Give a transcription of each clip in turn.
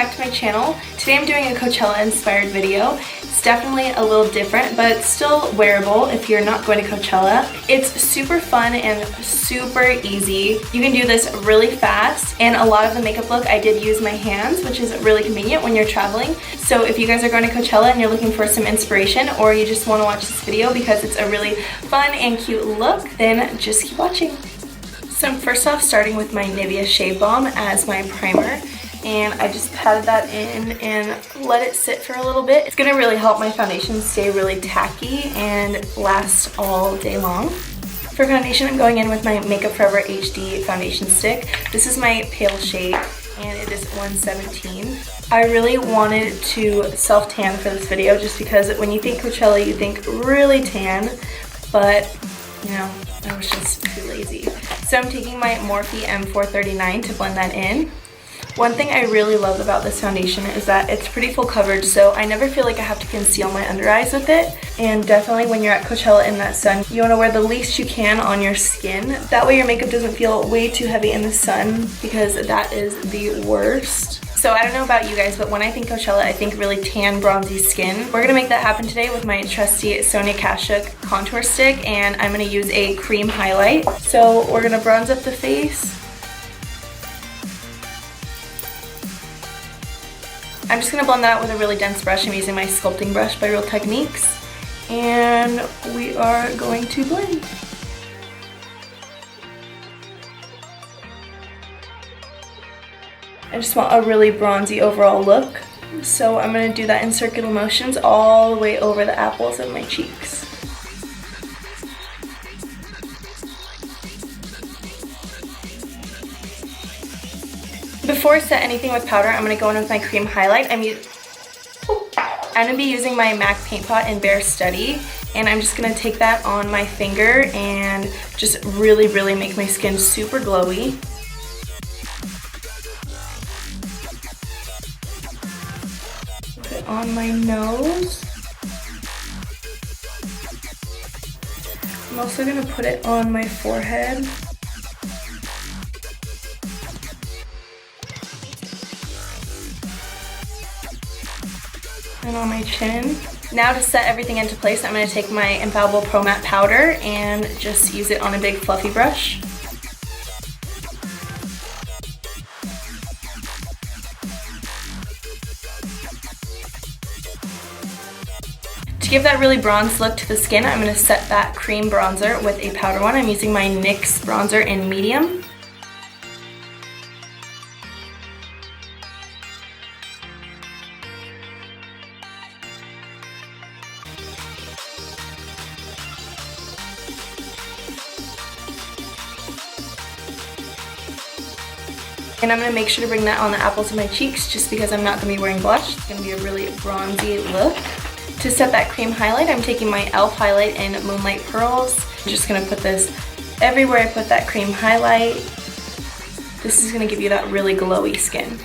back to my channel. Today I'm doing a Coachella inspired video. It's definitely a little different, but still wearable if you're not going to Coachella. It's super fun and super easy. You can do this really fast, and a lot of the makeup look I did use my hands, which is really convenient when you're traveling. So if you guys are going to Coachella and you're looking for some inspiration, or you just want to watch this video because it's a really fun and cute look, then just keep watching. So I'm first off starting with my Nivea Shave Balm as my primer, and I just patted that in and let it sit for a little bit. It's gonna really help my foundation stay really tacky and last all day long. For foundation, I'm going in with my Makeup Forever HD foundation stick. This is my pale shade and it is 117. I really wanted to self-tan for this video just because when you think Coachella, you think really tan, but you know, I was just too lazy. So I'm taking my Morphe M439 to blend that in. One thing I really love about this foundation is that it's pretty full coverage, so I never feel like I have to conceal my under eyes with it. And definitely when you're at Coachella in that sun, you want to wear the least you can on your skin. That way your makeup doesn't feel way too heavy in the sun, because that is the worst. So I don't know about you guys, but when I think Coachella, I think really tan, bronzy skin. We're gonna make that happen today with my trusty Sonia Kashuk Contour Stick, and I'm gonna use a cream highlight. So we're gonna bronze up the face. I'm just gonna blend that out with a really dense brush. I'm using my sculpting brush by Real Techniques, and we are going to blend. I just want a really bronzy overall look, so I'm going to do that in circular motions all the way over the apples of my cheeks. Before I set anything with powder, I'm going to go in with my cream highlight. I'm going to be using my MAC Paintpot in Bare Study, and I'm just going to take that on my finger and just really make my skin super glowy. On my nose. I'm also going to put it on my forehead. And on my chin. Now to set everything into place, I'm going to take my Infallible Pro Matte Powder and just use it on a big fluffy brush. To give that really bronze look to the skin, I'm going to set that cream bronzer with a powder one. I'm using my NYX bronzer in medium. And I'm going to make sure to bring that on the apples of my cheeks just because I'm not going to be wearing blush. It's going to be a really bronzy look. To set that cream highlight, I'm taking my e.l.f. highlight in Moonlight Pearls. I'm just going to put this everywhere I put that cream highlight. This is going to give you that really glowy skin.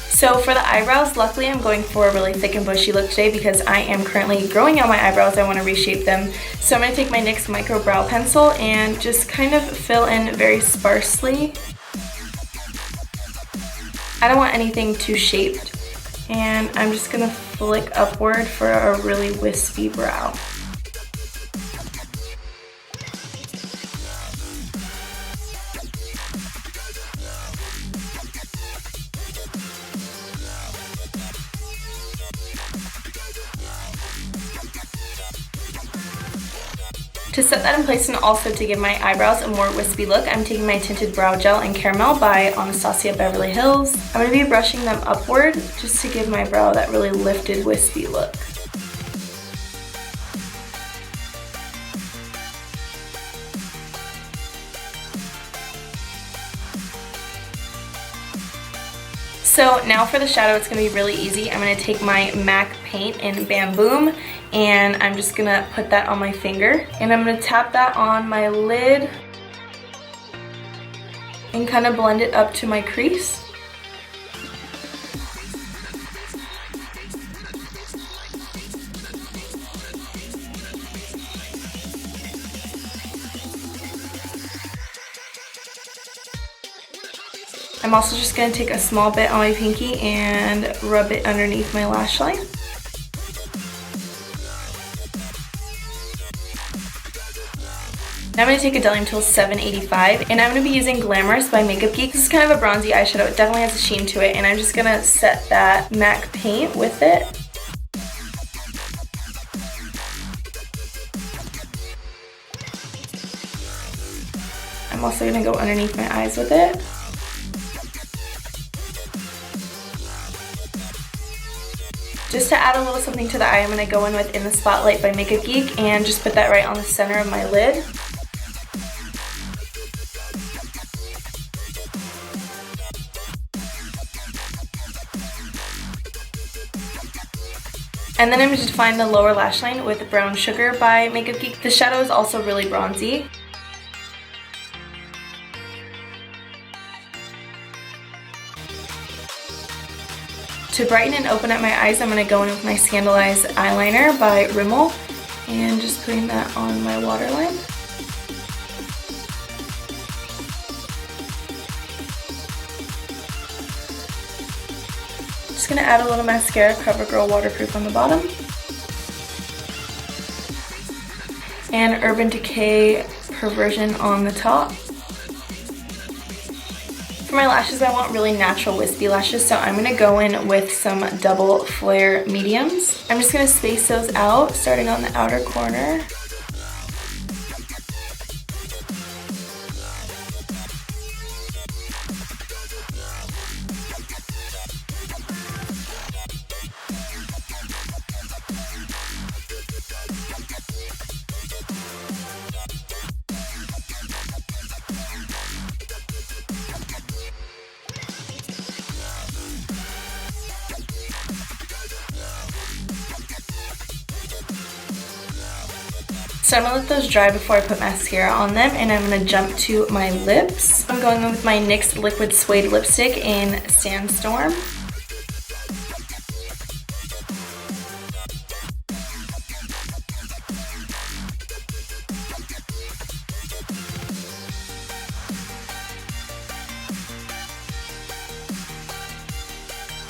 So for the eyebrows, luckily I'm going for a really thick and bushy look today because I am currently growing out my eyebrows. I want to reshape them. So I'm going to take my NYX Micro Brow Pencil and just kind of fill in very sparsely. I don't want anything too shaped. And I'm just going to flick upward for a really wispy brow. To set that in place and also to give my eyebrows a more wispy look, I'm taking my Tinted Brow Gel in Caramel by Anastasia Beverly Hills. I'm going to be brushing them upward just to give my brow that really lifted, wispy look. So now for the shadow, it's going to be really easy. I'm going to take my MAC paint in Bamboom, and I'm just going to put that on my finger. And I'm going to tap that on my lid and kind of blend it up to my crease. I'm also just going to take a small bit on my pinky and rub it underneath my lash line. Now I'm going to take a bdellium tool 785, and I'm going to be using Glamours by Makeup Geek. This is kind of a bronzy eyeshadow. It definitely has a sheen to it, and I'm just going to set that MAC paint with it. I'm also going to go underneath my eyes with it. Just to add a little something to the eye, I'm going to go in with In the Spotlight by Makeup Geek and just put that right on the center of my lid. And then I'm going to define the lower lash line with Brown Sugar by Makeup Geek. The shadow is also really bronzy. To brighten and open up my eyes, I'm going to go in with my Scandaleyes Eyeliner by Rimmel and just putting that on my waterline. Just going to add a little mascara, CoverGirl Waterproof on the bottom. And Urban Decay Perversion on the top. For my lashes, I want really natural wispy lashes, so I'm going to go in with some double flare mediums. I'm just going to space those out, starting on the outer corner. So I'm going to let those dry before I put mascara on them, and I'm going to jump to my lips. I'm going in with my NYX Liquid Suede Lipstick in Sandstorm.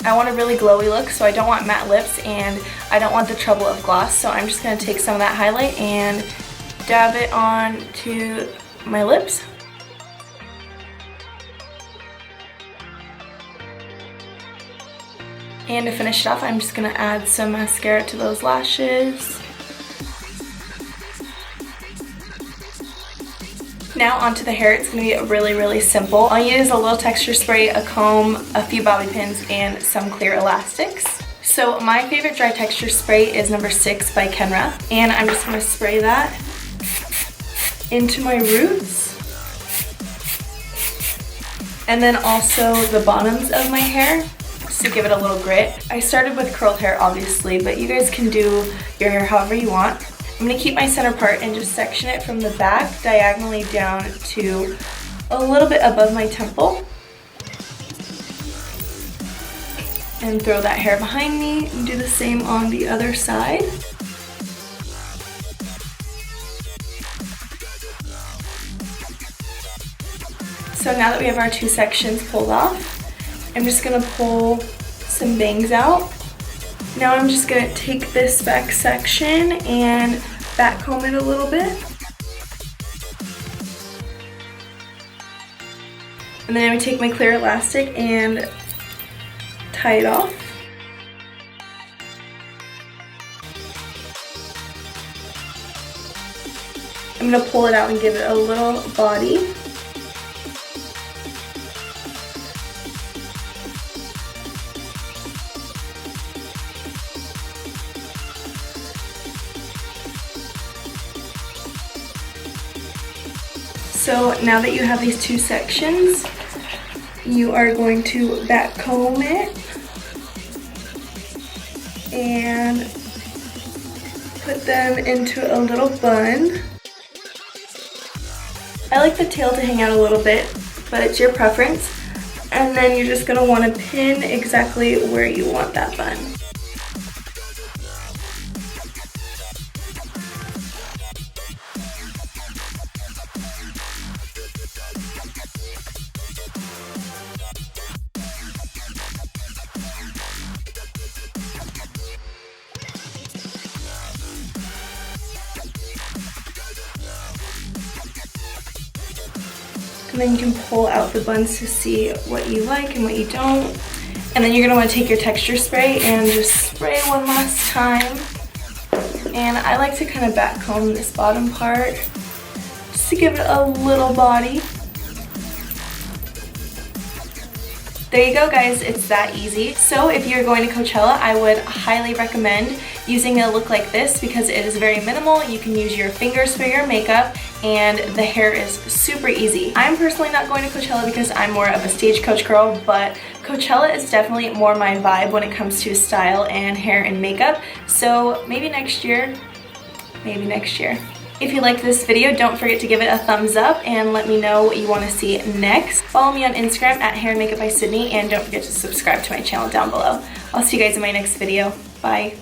I want a really glowy look, so I don't want matte lips and I don't want the trouble of gloss, so I'm just going to take some of that highlight and dab it on to my lips. And to finish it off, I'm just going to add some mascara to those lashes. Now onto the hair. It's going to be really simple. All you need is a little texture spray, a comb, a few bobby pins, and some clear elastics. So my favorite dry texture spray is number 6 by Kenra, and I'm just going to spray that into my roots. And then also the bottoms of my hair, just to give it a little grit. I started with curled hair obviously, but you guys can do your hair however you want. I'm going to keep my center part and just section it from the back diagonally down to a little bit above my temple. And throw that hair behind me and do the same on the other side. So now that we have our two sections pulled off, I'm just going to pull some bangs out. Now I'm just going to take this back section and back comb it a little bit. And then I'm going to take my clear elastic and tie it off. I'm going to pull it out and give it a little body. So now that you have these two sections, you are going to back comb it and put them into a little bun. I like the tail to hang out a little bit, but it's your preference. And then you're just going to want to pin exactly where you want that bun. And then you can pull out the buns to see what you like and what you don't. And then you're gonna wanna take your texture spray and just spray one last time. And I like to kind of back comb this bottom part just to give it a little body. There you go, guys, it's that easy. So if you're going to Coachella, I would highly recommend using a look like this because it is very minimal. You can use your fingers for your makeup and the hair is super easy. I'm personally not going to Coachella because I'm more of a stagecoach girl, but Coachella is definitely more my vibe when it comes to style and hair and makeup. So maybe next year, maybe next year. If you liked this video, don't forget to give it a thumbs up and let me know what you want to see next. Follow me on Instagram at Hair and Makeup by Sydney, and don't forget to subscribe to my channel down below. I'll see you guys in my next video. Bye.